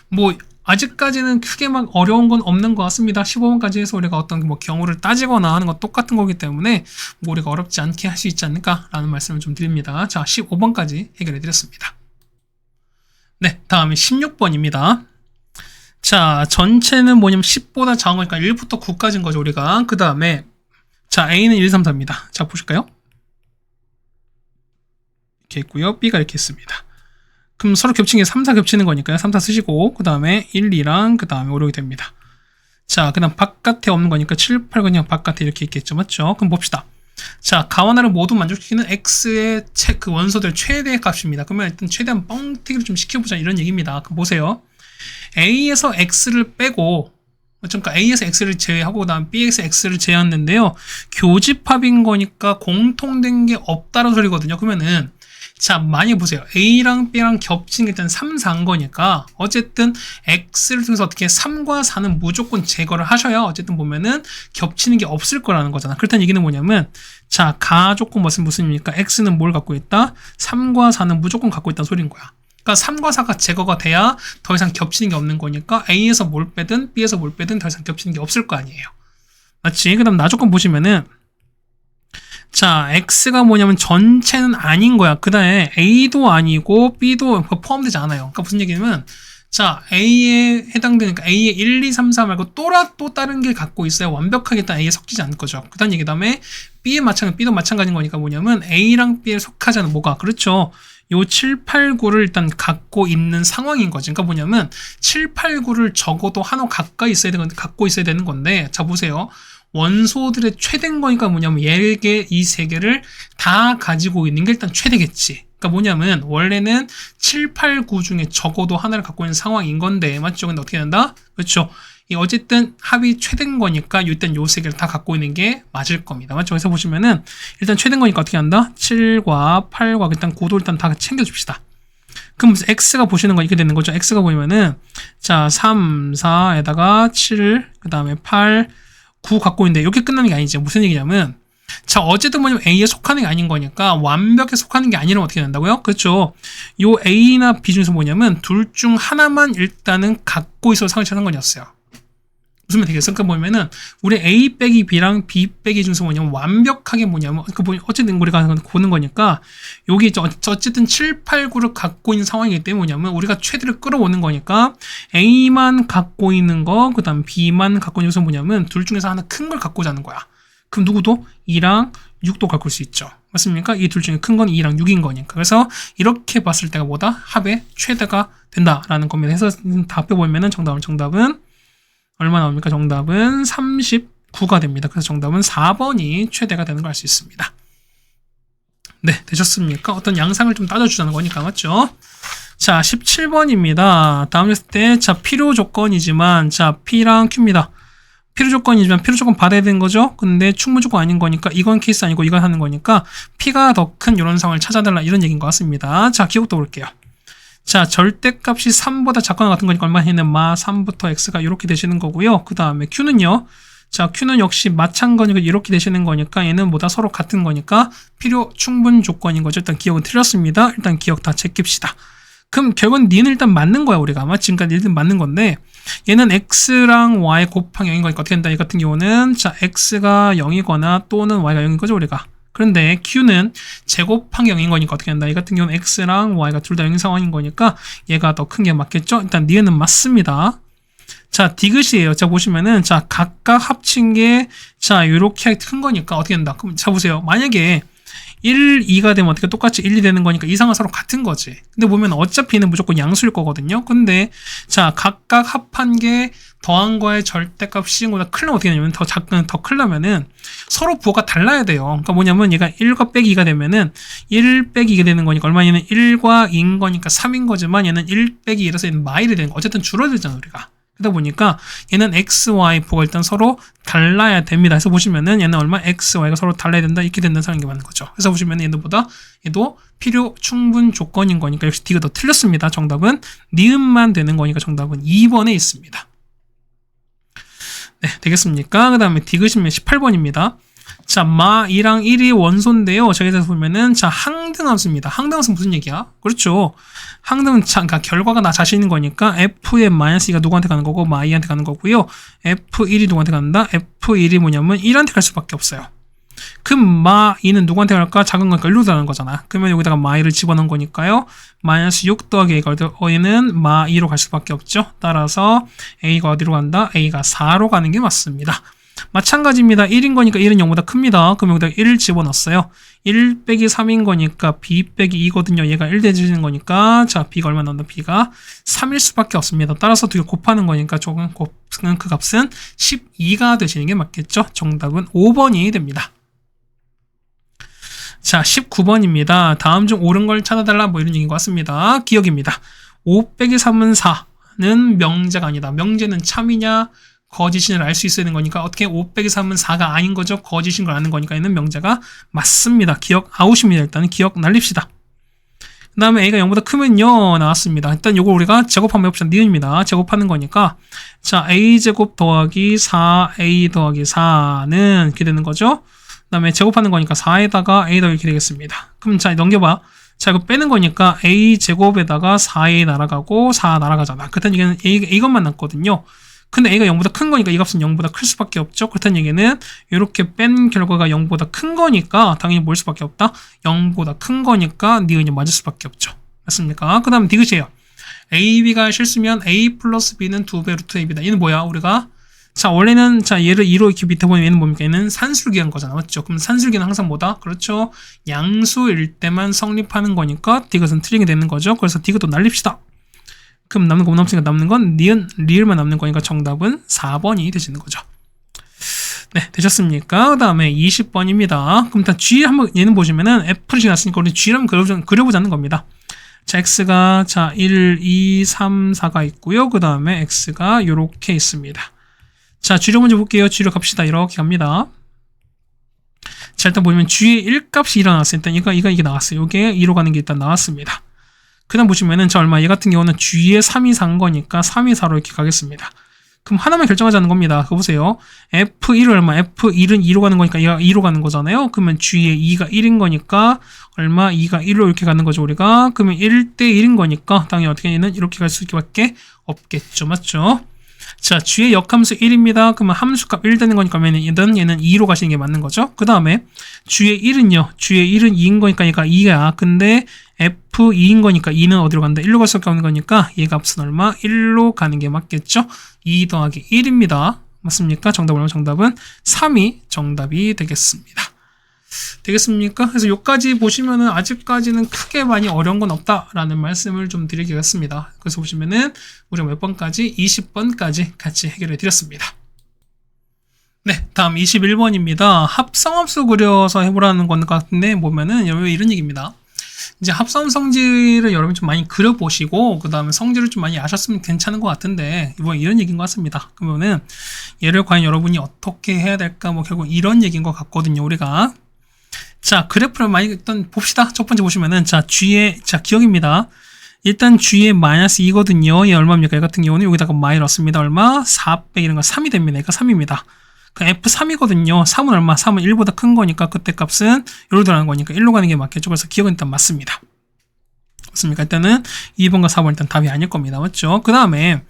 뭐 아직까지는 크게 막 어려운 건 없는 것 같습니다. 15번까지 해서 우리가 어떤 뭐 경우를 따지거나 하는 건 똑같은 거기 때문에 뭐 우리가 어렵지 않게 할 수 있지 않을까라는 말씀을 좀 드립니다. 자, 15번까지 해결해 드렸습니다. 네, 다음에 16번입니다. 자, 전체는 뭐냐면 10보다 작은 거니까 1부터 9까지인 거죠, 우리가. 그 다음에, 자, A는 1, 3, 4입니다. 자, 보실까요? 이렇게 있고요. B가 이렇게 있습니다. 그럼 서로 겹친 게 3, 4 겹치는 거니까요. 3, 4 쓰시고, 그 다음에 1, 2랑 그 다음에 5, 6이 됩니다. 자, 그 다음 바깥에 없는 거니까 7, 8 그냥 바깥에 이렇게 있겠죠. 맞죠? 그럼 봅시다. 자, 가와나를 모두 만족시키는 x의 그 원소들 최대 값입니다. 그러면 일단 최대한 뻥튀기를 좀 시켜보자 이런 얘기입니다. 그럼 보세요. A에서 x를 빼고 그러니까 A에서 x를 제외하고 그다음 B에서 x를 제외했는데요. 교집합인 거니까 공통된 게 없다는 소리거든요. 그러면은 자, 많이 보세요. A랑 B랑 겹친 게 일단 3, 4인 거니까 어쨌든 X를 통해서 어떻게 3과 4는 무조건 제거를 하셔야 어쨌든 보면은 겹치는 게 없을 거라는 거잖아. 그렇다는 얘기는 뭐냐면 자, 가 조건 무슨입니까? X는 뭘 갖고 있다? 3과 4는 무조건 갖고 있다는 소리인 거야. 그러니까 3과 4가 제거가 돼야 더 이상 겹치는 게 없는 거니까 A에서 뭘 빼든 B에서 뭘 빼든 더 이상 겹치는 게 없을 거 아니에요. 맞지? 그 다음 나 조건 보시면은 자, X가 뭐냐면 전체는 아닌 거야. 그 다음에 A도 아니고 B도 포함되지 않아요. 그러니까 무슨 얘기냐면 자, A에 해당되니까 A의 1, 2, 3, 4 말고 또 다른 게 갖고 있어야 완벽하게 일단 A에 섞이지 않을 거죠. 그 다음 얘기 다음에 B도 마찬가지인 거니까 뭐냐면 A랑 B에 속하지 않은 뭐가 그렇죠. 요 7, 8, 9를 일단 갖고 있는 상황인 거지. 그러니까 뭐냐면 7, 8, 9를 적어도 하나 갖고 있어야 되는 건데 자, 보세요. 원소들의 최대인 거니까 뭐냐면 이 세 개를 다 가지고 있는 게 일단 최대겠지. 그러니까 뭐냐면 원래는 7, 8, 9 중에 적어도 하나를 갖고 있는 상황인 건데 맞죠? 근데 어떻게 된다? 그렇죠. 어쨌든 합이 최대인 거니까 일단 요 세 개를 다 갖고 있는 게 맞을 겁니다. 맞죠? 그래서 보시면은 일단 최대인 거니까 어떻게 한다? 7과 8과 일단 9도 일단 다 챙겨줍시다. 그럼 X가 보시는 거 이렇게 되는 거죠. X가 보면은 자 3, 4에다가 7, 그 다음에 8, 9 갖고 있는데 이렇게 끝나는 게 아니죠. 무슨 얘기냐면 자, 어쨌든 뭐냐면 A에 속하는 게 아닌 거니까 완벽에 속하는 게 아니라면 어떻게 된다고요? 그렇죠. 요 A나 B 중에서 뭐냐면 둘 중 하나만 일단은 갖고 있어서 상식하는 거였어요. 무슨 말 되겠어? 그러니까 뭐냐면은 우리 A 빼기 B랑 B 빼기 중에서 뭐냐면 완벽하게 뭐냐면 그러니까 어쨌든 우리가 보는 거니까 여기 어쨌든 7, 8, 9를 갖고 있는 상황이기 때문에 뭐냐면 우리가 최대를 끌어오는 거니까 A만 갖고 있는 거 그다음 B만 갖고 있는 것은 뭐냐면 둘 중에서 하나 큰 걸 갖고 자는 거야. 그럼 누구도 2랑 6도 갖고 올 수 있죠. 맞습니까? 이 둘 중에 큰 건 2랑 6인 거니까. 그래서 이렇게 봤을 때가 뭐다? 합의 최대가 된다라는 겁니다. 해서 답해보면은 정답은 얼마 나옵니까? 정답은 39가 됩니다. 그래서 정답은 4번이 최대가 되는 걸 알 수 있습니다. 네, 되셨습니까? 어떤 양상을 좀 따져주자는 거니까, 맞죠? 자, 17번입니다. 다음 했을 때, 자, 필요 조건이지만, 자, P랑 Q입니다. 필요 조건이지만 필요 조건 받아야 되는 거죠? 근데 충분 조건 아닌 거니까 이건 케이스 아니고 이건 하는 거니까 P가 더 큰 이런 상황을 찾아달라 이런 얘기인 것 같습니다. 자, 기억도 볼게요. 자, 절대값이 3보다 작거나 같은 거니까 얼마 해는 3부터 x가 이렇게 되시는 거고요. 그 다음에 q는요. 자, q는 역시 마찬가지로 이렇게 되시는 거니까 얘는 뭐다 서로 같은 거니까 필요 충분 조건인 거죠. 일단 기억은 틀렸습니다. 일단 기억 다 제낍시다. 그럼 결국은 니는 일단 맞는 거야 우리가 아마 지금까지 니는 맞는 건데 얘는 x랑 y 곱하기 0인 거니까 어떻게 된다? 이 같은 경우는 자 x가 0이거나 또는 y가 0인 거죠 우리가. 그런데 q는 제곱하기 0인 거니까 어떻게 된다? 이 같은 경우는 x랑 y가 둘 다 0인 상황인 거니까 얘가 더 큰 게 맞겠죠? 일단 니은은 맞습니다. 자, 디귿이에요. 자, 보시면은 자 각각 합친 게 자 요렇게 큰 거니까 어떻게 된다? 그럼 자 보세요. 만약에 1, 2가 되면 어떻게 똑같이 1, 2 되는 거니까 이상은 서로 같은 거지. 근데 보면 어차피는 무조건 양수일 거거든요. 근데 자 각각 합한 게 더한 거의 절대값 C보다 크려면 어떻게 되냐면 더 크려면은 서로 부호가 달라야 돼요. 그러니까 뭐냐면 얘가 1과 빼기 2가 되면은 1 빼기 2가 되는 거니까 얼마 얘는 1과 2인 거니까 3인 거지만 얘는 1 빼기 2라서 얘는 마일이 되는 거. 어쨌든 줄어들잖아 우리가. 그러다 보니까 얘는 x, y 부호가 일단 서로 달라야 됩니다. 그래서 보시면은 얘는 얼마 x, y가 서로 달라야 된다 이렇게 된다는 상황이 맞는 거죠. 그래서 보시면은 얘도 필요 충분 조건인 거니까 역시 D가 더 틀렸습니다. 정답은 니은만 되는 거니까 정답은 2번에 있습니다. 네, 되겠습니까? 그 다음에 디귿이면 18번입니다. 자, 마 2랑 1이 원소인데요. 저기서 보면은 자 항등함수입니다. 항등함수 무슨 얘기야? 그렇죠. 항등은 그러니까 결과가 나 자신인 거니까 f의 마이너스 2가 누구한테 가는 거고 마 2한테 가는 거고요. f1이 누구한테 간다? f1이 뭐냐면 1한테 갈 수밖에 없어요. 그럼 마 2는 누구한테 갈까? 작은 거니까 1로 가는 거잖아. 그러면 여기다가 마 2를 집어넣은 거니까요. 마이너스 6 더하기 a가 얘는 마 2로 갈 수밖에 없죠. 따라서 a가 어디로 간다? a가 4로 가는 게 맞습니다. 마찬가지입니다. 1인 거니까 1은 0보다 큽니다. 그럼 여기다가 1을 집어넣었어요. 1 빼기 3인 거니까 b 빼기 2거든요. 얘가 1 대지는 거니까 자 b가 얼마 나온다? b가 3일 수밖에 없습니다. 따라서 두 개 곱하는 거니까 조금 곱는 그 값은 12가 되시는 게 맞겠죠. 정답은 5번이 됩니다. 자 19번입니다. 다음 중 옳은 걸 찾아달라 뭐 이런 얘기인 것 같습니다. 기억입니다. 5 빼기 3은 4는 명제가 아니다. 명제는 참이냐 거짓인을 알 수 있어야 되는 거니까 어떻게 5 빼기 3은 4가 아닌 거죠. 거짓인 걸 아는 거니까 얘는 명제가 맞습니다. 기억 아웃입니다. 일단은 기억 날립시다. 그 다음에 a가 0보다 크면요 나왔습니다. 일단 요거 우리가 제곱하면 해봅시다. 니은입니다. 제곱하는 거니까 자 a제곱 더하기 4a 더하기 4는 이렇게 되는 거죠. 그 다음에 제곱하는 거니까 4에다가 a 더하기 이렇게 되겠습니다. 그럼 자 넘겨봐. 자 이거 빼는 거니까 a제곱에다가 4a 날아가고 4 날아가잖아. 그렇다는 얘기는 이것만 남거든요. 근데 a가 0보다 큰 거니까 이 값은 0보다 클 수밖에 없죠. 그렇다는 얘기는 이렇게 뺀 결과가 0보다 큰 거니까 당연히 뭘 수밖에 없다? 0보다 큰 거니까 니은이 맞을 수밖에 없죠. 맞습니까? 그 다음 디귿이에요. a, b가 실수면 a 플러스 b는 2배 루트 ab다. 얘는 뭐야? 우리가 자 원래는 자 얘를 2로 이렇게 밑에 보면 얘는 뭡니까? 얘는 산술기한 거잖아. 맞죠? 그럼 산술기는 항상 뭐다? 그렇죠. 양수일 때만 성립하는 거니까 디귿은 틀리게 되는 거죠. 그래서 디귿도 날립시다. 그럼 남는 거 못 남으니까 남는 건 니은, 리을만 남는 거니까 정답은 4번이 되시는 거죠. 네, 되셨습니까? 그 다음에 20번입니다. 그럼 일단 G 한번 얘는 보시면은 F를 지났으니까 우리 G를 한번 그려보자는 겁니다. 자, X가 자 1, 2, 3, 4가 있고요. 그 다음에 X가 요렇게 있습니다. 자, G를 먼저 볼게요. G로 갑시다. 이렇게 갑니다. 자, 일단 보시면 G의 1값이 일어났어요. 일단 이게 나왔어요. 이게 2로 가는 게 일단 나왔습니다. 그 다음 보시면은 저 얼마 얘 같은 경우는 G에 3이 4인 거니까 3이 4로 이렇게 가겠습니다. 그럼 하나만 결정하자는 겁니다. 그거 보세요. F1은 얼마? F1은 2로 가는 거니까 얘가 2로 가는 거잖아요. 그러면 G의 2가 1인 거니까 얼마? 2가 1로 이렇게 가는 거죠, 우리가. 그러면 1대 1인 거니까 당연히 어떻게 얘는 이렇게 갈 수밖에 없겠죠. 맞죠? 자, G의 역함수 1입니다. 그러면 함수값 1 되는 거니까 얘는 2로 가시는 게 맞는 거죠. 그 다음에 G의 1은요. G의 1은 2인 거니까 얘가 2야. 근데 F2인 거니까 2는 어디로 간다? 1로 갈 수밖에 없는 거니까 얘 값은 얼마? 1로 가는 게 맞겠죠. 2 더하기 1입니다. 맞습니까? 정답은 3이 정답이 되겠습니다. 되겠습니까? 그래서 여기까지 보시면은 아직까지는 크게 많이 어려운 건 없다라는 말씀을 좀 드리겠습니다. 그래서 보시면은 우리가 몇 번까지? 20번까지 같이 해결해 드렸습니다. 네, 다음 21번입니다. 합성함수 그려서 해보라는 것 같은데 보면은 이런 얘기입니다. 이제 합성 성질을 여러분 좀 많이 그려보시고 그 다음에 성질을 좀 많이 아셨으면 괜찮은 것 같은데 이번 이런 얘기인 것 같습니다. 그러면은 얘를 과연 여러분이 어떻게 해야 될까? 뭐 결국 이런 얘기인 것 같거든요. 우리가 자, 그래프를 많이 일단 봅시다. 첫 번째 보시면은 자, 기억입니다. 일단 G의 마이너스 2거든요. 얘 얼마입니까? 얘 같은 경우는 여기다가 마이너스입니다. 얼마? 4 빼기 이런 거 3이 됩니다. 그러니까 3입니다. 그 F3이거든요. 3은 얼마? 3은 1보다 큰 거니까 그때 값은 1로 들어가는 거니까 1로 가는 게 맞겠죠. 그래서 기억은 일단 맞습니다. 맞습니까? 일단은 2번과 4번 일단 답이 아닐 겁니다. 맞죠? 그 다음에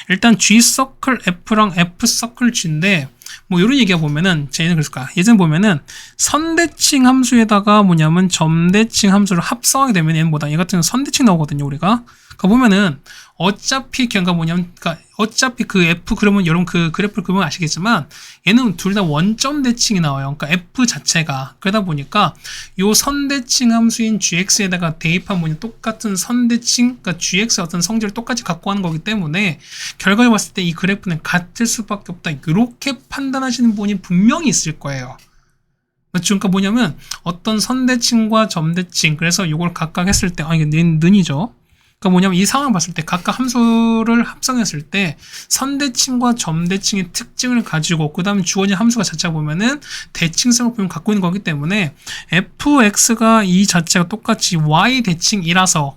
일단 G 서클 F랑 F 서클 G인데 뭐 이런 얘기가 보면은 쟤는 그랬을까? 예전에 보면은 선대칭 함수에다가 뭐냐면 점대칭 함수를 합성하게 되면 얘는 뭐다? 얘 같은 경우는 선대칭 나오거든요, 우리가. 그러니까 보면은 어차피 걔가 뭐냐면 어차피 그 F 그러면 여러분 그 그래프를 그리면 아시겠지만 얘는 둘 다 원점 대칭이 나와요. 그러니까 F 자체가 그러다 보니까 요 선대칭 함수인 gx에다가 대입한 뭐냐 똑같은 선대칭 그러니까 gx의 어떤 성질을 똑같이 갖고 하는 거기 때문에 결과를 봤을 때 이 그래프는 같을 수밖에 없다. 이렇게 판단하시는 분이 분명히 있을 거예요. 그렇죠? 그러니까 뭐냐면 어떤 선대칭과 점대칭 그래서 요걸 각각 했을 때 이게 는이죠. 그러니까 뭐냐면 이 상황을 봤을 때 각각 함수를 합성했을 때 선대칭과 점대칭의 특징을 가지고 그 다음에 주어진 함수가 자체가 보면은 대칭성을 보면 갖고 있는 거기 때문에 fx가 이 자체가 똑같이 y대칭이라서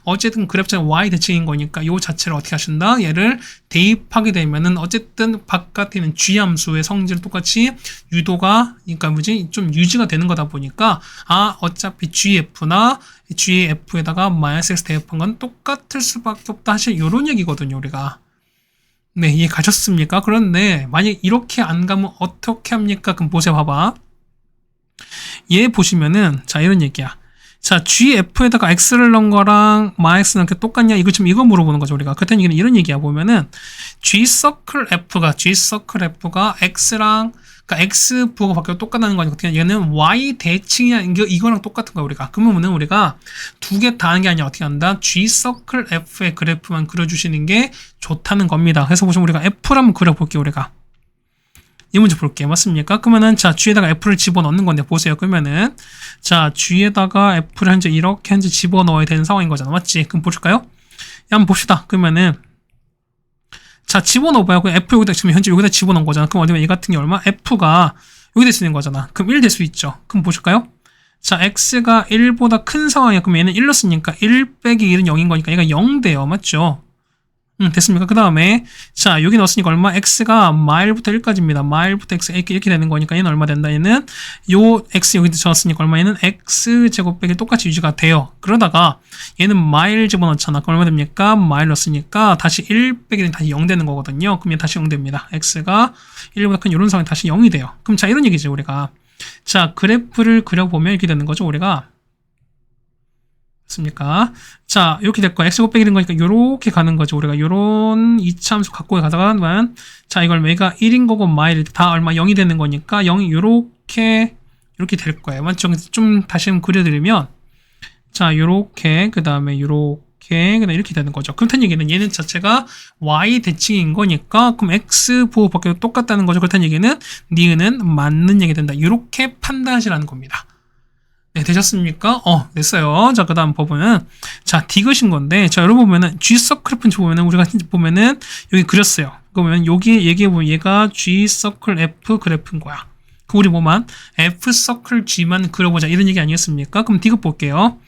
어쨌든 그래프 자체가 y대칭인 거니까 이 자체를 어떻게 하신다? 얘를 대입하게 되면은 어쨌든 바깥에 있는 g함수의 성질을 똑같이 유도가 그러니까 좀 유지가 되는 거다 보니까 어차피 gf나 gf에다가 마이너스 x 대입한 건 똑같을 수밖에 없다 하실 이런 얘기거든요, 우리가. 네, 이해 가셨습니까? 그런데 만약 이렇게 안 가면 어떻게 합니까? 그럼 보세요, 봐봐. 얘 보시면은 자 이런 얘기야. 자, gf에다가 x를 넣은 거랑 마이너스는 똑같냐? 이거 물어보는 거죠, 우리가. 그랬더니 이런 얘기야. 보면은 g서클 f가 x랑 그러니까 x 부호가 바뀌어 똑같다는 거니까 어떻게 얘는 y 대칭이야 이거랑 똑같은 거야 우리가. 그러면은 우리가 두 개 다 하는 게 아니라 어떻게 한다? g 서클 f의 그래프만 그려주시는 게 좋다는 겁니다. 그래서 보시면 우리가 f를 한번 그려볼게요 우리가. 이 문제 볼게요. 맞습니까? 그러면은 자 g에다가 f를 집어넣는 건데 보세요. 그러면은 자 g에다가 f를 현재 이렇게 집어넣어야 되는 상황인 거잖아. 맞지? 그럼 보실까요? 한번 봅시다. 그러면은 자, 집어넣어봐요. 그럼 F 여기다 지금 현재 여기다 집어넣은 거잖아. 그럼 어디면 이 같은 게 얼마? F가 여기다 쓰는 거잖아. 그럼 1 될 수 있죠. 그럼 보실까요? 자, X가 1보다 큰 상황이야. 그럼 얘는 1로 쓰니까 1 빼기 1은 0인 거니까 얘가 0 돼요. 맞죠? 됐습니까? 그 다음에 자 여기 넣었으니까 얼마? x가 마일부터 1까지입니다. 마일부터 x 이렇게 되는 거니까 얘는 얼마 된다? 얘는 요 x 여기 적었으니까 얼마? 얘는 x 제곱 빼기 똑같이 유지가 돼요. 그러다가 얘는 마일 집어넣잖아. 그럼 얼마 됩니까? 마일 넣었으니까 다시 1 빼기는 다시 0 되는 거거든요. 그럼 얘 다시 0 됩니다. x가 1보다 큰 이런 상황이 다시 0이 돼요. 그럼 자 이런 얘기죠 우리가. 자 그래프를 그려보면 이렇게 되는 거죠 우리가. 맞습니까? 자, 이렇게 될 거야. x 곱빼기 된 거니까 요렇게 가는 거죠. 우리가 요런 2차 함수 갖고 가다가만 자, 이걸 얘가 1인 거고 마일 다 얼마 0이 되는 거니까 0이 요렇게 될 거예요. 맞죠? 좀 다시 한번 그려드리면 자, 요렇게 그다음에 요렇게 그다음에 이렇게 되는 거죠. 그렇다는 얘기는 얘는 자체가 y 대칭인 거니까 그럼 x 부호 밖에 똑같다는 거죠. 그렇다는 얘기는 니은은 맞는 얘기 된다. 요렇게 판단하시라는 겁니다. 네, 되셨습니까? 됐어요. 자, 그 다음 부분은, 자, 디귿인 건데, 자, 여러분 보면은, G서클 F 보면은, 우리가 보면은, 여기 그렸어요. 그러면 여기 얘기해보면 얘가 G서클 F 그래프인 거야. 그 우리 뭐만 F 서클 G만 그려보자 이런 얘기 아니겠습니까? 그럼 디귿 볼게요.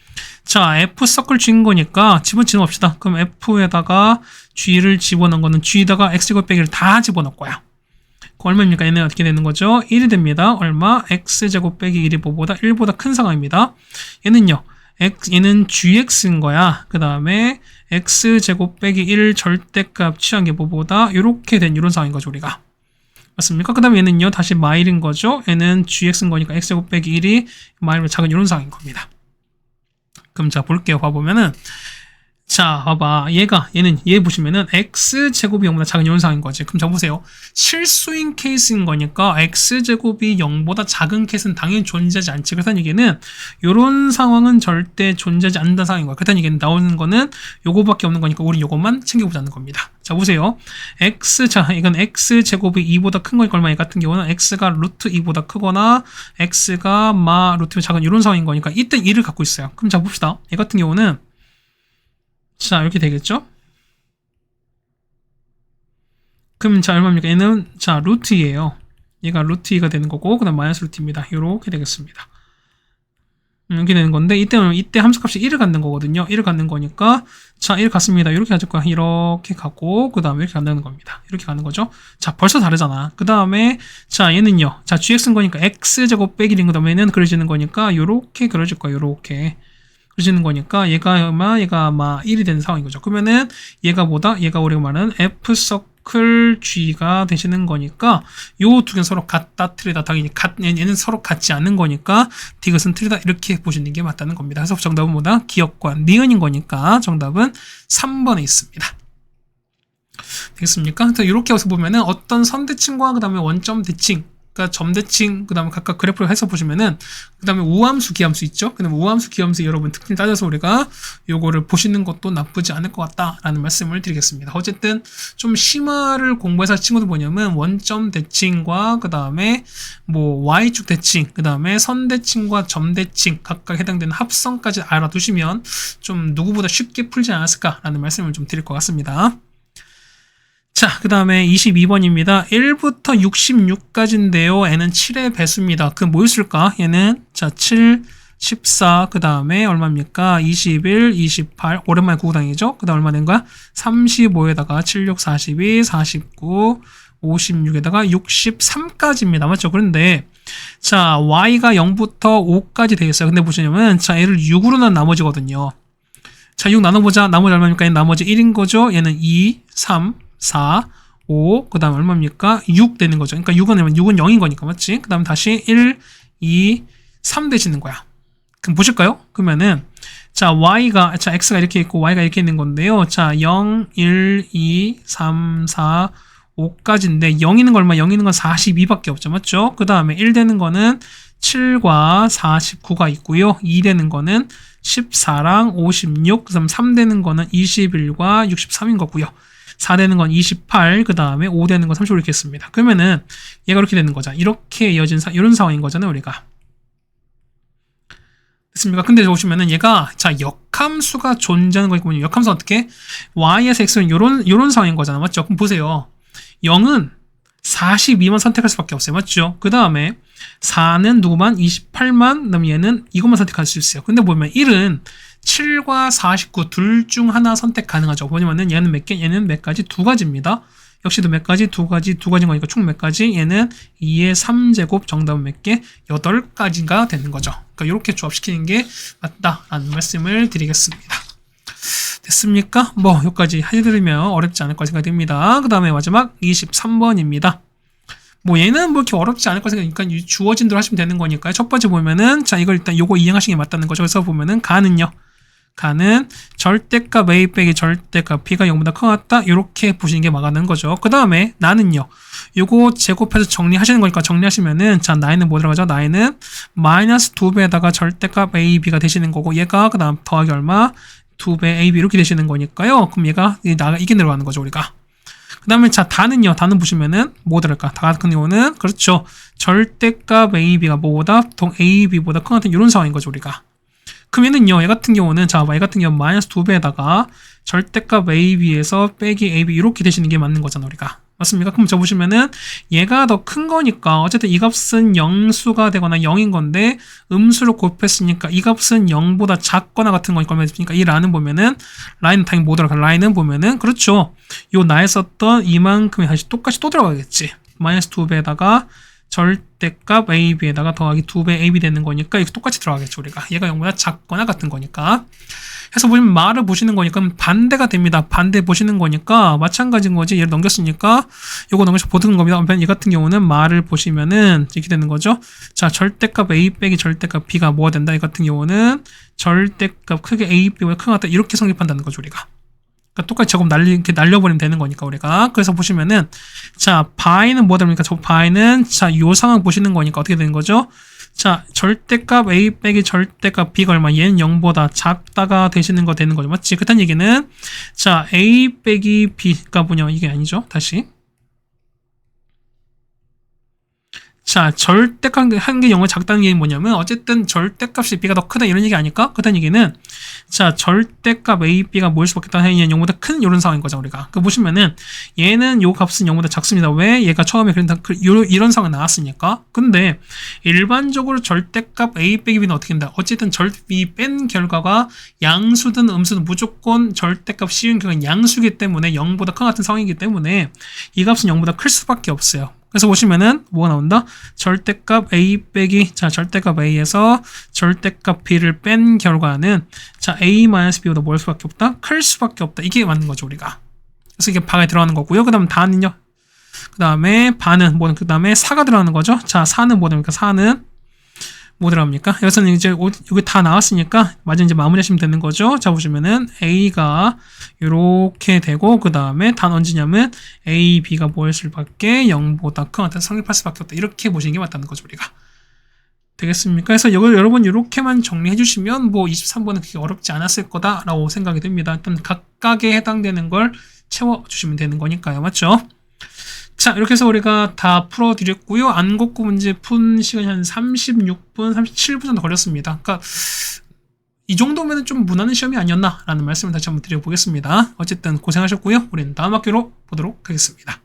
자, F 서클 G인 거니까 집어넣어 봅시다. 그럼 F에다가 G를 집어넣은 거는 G에다가 X제곱 빼기를 다 집어넣을 거야. 그 얼마입니까? 얘는 어떻게 되는 거죠? 1이 됩니다. 얼마? X제곱 빼기 1이 뭐보다 1보다 큰 상황입니다. 얘는요. 얘는 GX인 거야. 그 다음에 X제곱 빼기 1 절대값 취한 게 뭐보다 이렇게 된 이런 상황인 거죠, 우리가. 맞습니까? 그 다음에 얘는요. 다시 마일인 거죠. 얘는 GX인 거니까 X제곱 빼기 1이 마일보다 작은 이런 상황인 겁니다. 그럼 자, 볼게요. 봐보면은. 자, 봐봐. 얘는 보시면은 x제곱이 0보다 작은 이런 상황인 거지. 그럼 자, 보세요. 실수인 케이스인 거니까 x제곱이 0보다 작은 케이스는 당연히 존재하지 않지. 그렇다는 얘기는 이런 상황은 절대 존재하지 않는다는 상황인 거야. 그렇다는 얘기는 나오는 거는 요거밖에 없는 거니까 우리 요것만 챙겨보자는 겁니다. 자, 보세요. 이건 x제곱이 2보다 큰 거니까 얼마? 이 같은 경우는 x가 루트 2보다 크거나 x가 루트 2보다 작은 이런 상황인 거니까 이때 2를 갖고 있어요. 그럼 자, 봅시다. 이 같은 경우는 자, 이렇게 되겠죠? 그럼 자, 얼마입니까? 얘는 자, 루트 2예요. 얘가 루트 2가 되는 거고, 그 다음 마이너스 루트 2입니다. 이렇게 되겠습니다. 이렇게 되는 건데, 이때 함수값이 1을 갖는 거거든요. 1을 갖는 거니까, 자, 1 갖습니다. 이렇게 가질 거야. 이렇게 가고, 그 다음에 이렇게 간다는 겁니다. 이렇게 가는 거죠. 자, 벌써 다르잖아. 그 다음에, 자, 얘는요. 자, gx인 거니까 x제곱 빼기 1인 그 다음에는 그려지는 거니까, 요렇게 그려질 거야. 요렇게. 그려지는 거니까 얘가 1이 되는 상황인 거죠. 그러면은 얘가 우리가 말하는 F 서클 G가 되시는 거니까 요 두 개는 서로 같다 틀리다 당연히 얘는 서로 같지 않은 거니까 디귿은 틀리다 이렇게 보시는 게 맞다는 겁니다. 그래서 정답은 뭐다? 기역과 니은인 거니까 정답은 3번에 있습니다. 되겠습니까? 이렇게 해서 보면은 어떤 선대칭과 그 다음에 원점 대칭 그러니까 점대칭, 그 다음에 각각 그래프를 해서 보시면은, 그 다음에 우함수, 기함수 있죠? 그 다음에 우함수, 기함수 여러분 특징 따져서 우리가 요거를 보시는 것도 나쁘지 않을 것 같다라는 말씀을 드리겠습니다. 어쨌든 좀 심화를 공부해서 친구들 뭐냐면 원점 대칭과 그 다음에 뭐 Y축 대칭, 그 다음에 선대칭과 점대칭 각각 해당되는 합성까지 알아두시면 좀 누구보다 쉽게 풀지 않았을까라는 말씀을 좀 드릴 것 같습니다. 자, 그 다음에 22번입니다. 1부터 66까지인데요. 얘는 7의 배수입니다. 그 뭐였을까? 얘는, 자, 7, 14, 그 다음에 얼마입니까? 21, 28, 오랜만에 구구당이죠? 그 다음 얼마 된 거야? 35에다가 76, 42, 49, 56에다가 63까지입니다. 맞죠? 그런데, 자, y가 0부터 5까지 되겠어요. 근데 보시냐면, 자, 얘를 6으로 난 나머지거든요. 자, 6 나눠보자. 나머지 얼마입니까? 얘는 나머지 1인 거죠? 얘는 2, 3, 4, 5, 그 다음 얼마입니까? 6 되는 거죠. 그러니까 6은 0인 거니까, 맞지? 그 다음 다시 1, 2, 3 되시는 거야. 그럼 보실까요? 그러면은, 자, x가 이렇게 있고, y가 이렇게 있는 건데요. 자, 0, 1, 2, 3, 4, 5까지인데, 0 있는 거 얼마? 0 있는 건 42밖에 없죠. 맞죠? 그 다음에 1 되는 거는 7과 49가 있고요. 2 되는 거는 14랑 56, 그 다음 3 되는 거는 21과 63인 거고요. 4 되는 건 28, 그 다음에 5 되는 건 35 이렇게 했습니다. 그러면은 얘가 이렇게 되는 거죠. 이렇게 이어진 이런 상황인 거잖아요, 우리가. 됐습니까? 근데 보시면은 얘가 자 역함수가 존재하는 거니까 역함수 어떻게? y에서 x는 요런 상황인 거잖아, 맞죠? 그럼 보세요. 0은 42만 선택할 수밖에 없어요, 맞죠? 그 다음에 4는 누구만? 28만, 그 다음에 얘는 이것만 선택할 수 있어요. 근데 보면 1은 7과 49 둘 중 하나 선택 가능하죠. 뭐냐면은 얘는 몇 개? 얘는 몇 가지? 두 가지입니다. 역시도 몇 가지? 두 가지인 거니까 총 몇 가지? 얘는 2의 3제곱 정답은 몇 개? 8가지가 되는 거죠. 그러니까 이렇게 조합시키는 게 맞다라는 말씀을 드리겠습니다. 됐습니까? 뭐 여기까지 해드리면 어렵지 않을 거 생각이 듭니다. 그 다음에 마지막 23번입니다. 뭐 얘는 뭐 이렇게 어렵지 않을 거 생각하니까 주어진 대로 하시면 되는 거니까요. 첫 번째 보면은 자 이걸 일단 요거 이행하시는 게 맞다는 거죠. 그래서 보면은 가는요. 가는 절대값 a 빼기 절대값 b가 0보다 커갔다 이렇게 보시는 게 맞는 거죠. 그 다음에 나는요. 요거 제곱해서 정리하시는 거니까 정리하시면은 자 나이는 뭐 들어가죠? 나이는 마이너스 2배에다가 절대값 a, b가 되시는 거고 얘가 그 다음 더하기 얼마? 2배 a, b 이렇게 되시는 거니까요. 그럼 얘가 이게 내려가는 거죠 우리가. 그 다음에 자 다는요. 다는 보시면은 뭐 들을까? 다 같은 경우는 그렇죠. 절대값 a, b가 뭐보다 보통 a, b보다 큰 같은 이런 상황인 거죠 우리가. 그럼 얘는요, 얘 같은 경우는, 자, y 같은 경우는 마이너스 2배에다가 절대값 a, b에서 빼기 a, b 이렇게 되시는 게 맞는 거잖아, 우리가. 맞습니까? 그럼 저 보시면은 얘가 더 큰 거니까 어쨌든 이 값은 영수가 되거나 0인 건데 음수로 곱했으니까 이 값은 0보다 작거나 같은 거니까 얼마니까 이 라는 보면은 라인 당연히 못 들어가. 라인은 보면은 그렇죠. 요 나에 썼던 이만큼이 다시 똑같이 또 들어가겠지. 마이너스 2배에다가 절대값 AB에다가 더하기 2배 AB 되는 거니까 이거 똑같이 들어가겠죠. 우리가 얘가 0보다 작거나 같은 거니까. 해서 보시면 말을 보시는 거니까 반대가 됩니다. 반대 보시는 거니까 마찬가지인 거지. 얘를 넘겼으니까 요거 넘겨서 보는 겁니다. 이 같은 경우는 말을 보시면은 이렇게 되는 거죠. 자, 절대값 A 빼기 절대값 B가 뭐가 된다? 이 같은 경우는 절대값 크게 A, B보다 크게 같다. 이렇게 성립한다는 거죠, 우리가. 그러니까 똑같이 저거 이렇게 날려버리면 되는 거니까, 우리가. 그래서 보시면은, 자, 바이는 뭐가 됩니까? 저 바이는, 자, 요 상황 보시는 거니까 어떻게 되는 거죠? 자, 절대값 A 빼기 절대값 B가 얼마? 얘는 0보다 작다가 되시는 거 되는 거죠. 맞지? 그딴 얘기는, 자, A 빼기 B가 뭐냐? 이게 아니죠. 다시. 자, 절대값 한 게 0을 작다는 얘기는 뭐냐면 어쨌든 절대값이 B가 더 크다 이런 얘기 아닐까? 그렇다는 얘기는 자, 절대값 A, B가 뭐일 수밖에 없다. 얘는 0보다 큰 이런 상황인 거죠, 우리가. 그 보시면은 얘는 요 값은 0보다 작습니다. 왜? 얘가 처음에 이런 상황이 나왔으니까. 근데 일반적으로 절대값 A 빼기 B는 어떻게 된다? 어쨌든 B 뺀 결과가 양수든 음수든 무조건 절대값 C인 경우는 양수이기 때문에 0보다 큰 같은 상황이기 때문에 이 값은 0보다 클 수밖에 없어요. 그래서 보시면은 뭐가 나온다? 절대값 A 빼기 자 절대값 A에서 절대값 B를 뺀 결과는 자 A-B보다 뭘 수밖에 없다? 클 수밖에 없다. 이게 맞는 거죠, 우리가. 그래서 이게 바가 들어가는 거고요. 그 다음 다는요. 그 다음에 바는 뭐는 그 다음에 4가 들어가는 거죠. 자 4는 뭐 됩니까? 4는 뭐 들어갑니까? 여기서는 이제 여기 다 나왔으니까 마저 이제 마무리하시면 되는 거죠. 자 보시면은 A가 이렇게 되고 그 다음에 단 언제냐면 A, B가 뭐였을 밖에 0보다 큰 어떤 성립할 수밖에 없다. 이렇게 보시는 게 맞다는 거죠, 우리가. 되겠습니까? 그래서 이걸 여러분 이렇게만 정리해 주시면 뭐 23번은 그렇게 어렵지 않았을 거다라고 생각이 됩니다. 일단 각각에 해당되는 걸 채워 주시면 되는 거니까요. 맞죠? 자, 이렇게 해서 우리가 다 풀어드렸고요. 안곡구 문제 푼 시간이 한 36분, 37분 정도 걸렸습니다. 그러니까 이 정도면 좀 무난한 시험이 아니었나 라는 말씀을 다시 한번 드려보겠습니다. 어쨌든 고생하셨고요. 우리는 다음 학기로 보도록 하겠습니다.